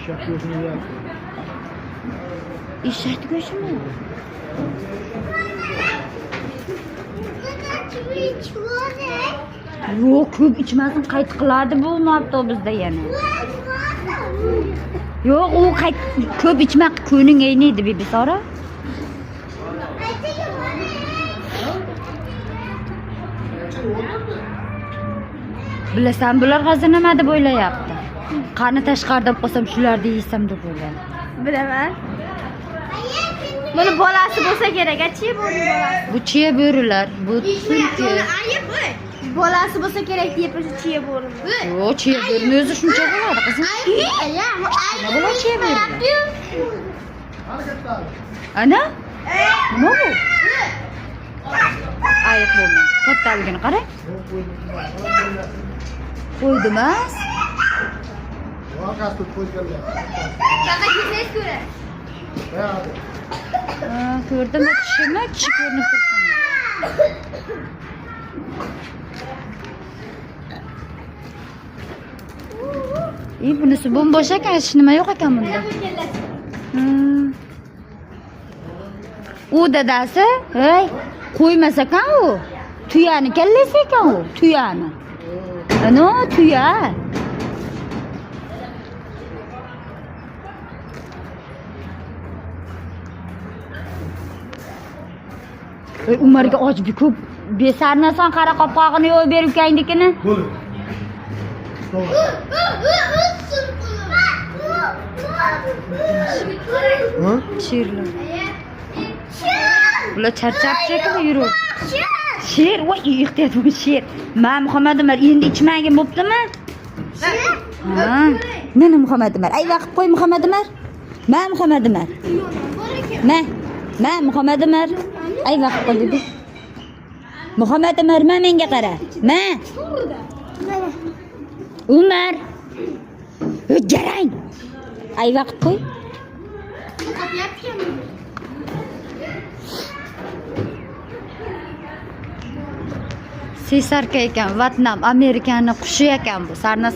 Eşek gözünü yer. Eşek go'shtimi? Yo'q, ko'p ichmasin, qayt qiladi bu avtobusda yana. Yo'q, u qayt ko'p ichma, ko'ning ayniydi bebisora. Bilasan, bular hozir nima deb o'ylayapti? Qani tashqarida qolsam shularni yeysam deb o'ylayapti. Bilaman. Buni bolasi bo'lsa kerak-chi, buni bolasi. Bu chiya bo'rilar, bu tulki. Bolasi bo'lsa kerak deb chiya bo'rimi. Yo'q, chiya bo'rini o'zi shuncha qiladi, qizim. Nima bo'ladi chiya bo'ri? Ana? Nima bu? Ayiq bo'lmaydi. Kattaligini qarang. Qo'ydimas. Arkası tut koyacaklar. Qanaqa yuzasiz ko'ra. Ko'rdimi tishimni? Tishi ko'rinib turibdi. Bunisi bo'mbo'sh ekan, hech nima yo'q ekan bunda. U dadasi, hey, qo'ymas ekan u. Tuyani kallasi ekan u, tuyani. Ana, tuya. Umarga ochib ko'p besarnason qara qopqog'ini yo'q berib kayndikini. Bo'ldi. Sherlar. Bular charchab shekilli yurib. Sher, voy, ehtiyot bo'l, sher. Men Muhammad Umar endi ichmagin bo'ptimi? Ha. Mana Muhammad Umar. Ay vaqt qo'y Muhammad Umar. Men Muhammad Umar. Men Muhammad Umar. Ay vaqt qo'y dedi. Muhammad Umar, menga qara. Men. Umar. Jarang. Ay vaqt qo'y. Sesarka ekan, Vatnam, Amerikani qushi ekan bu. Sarnas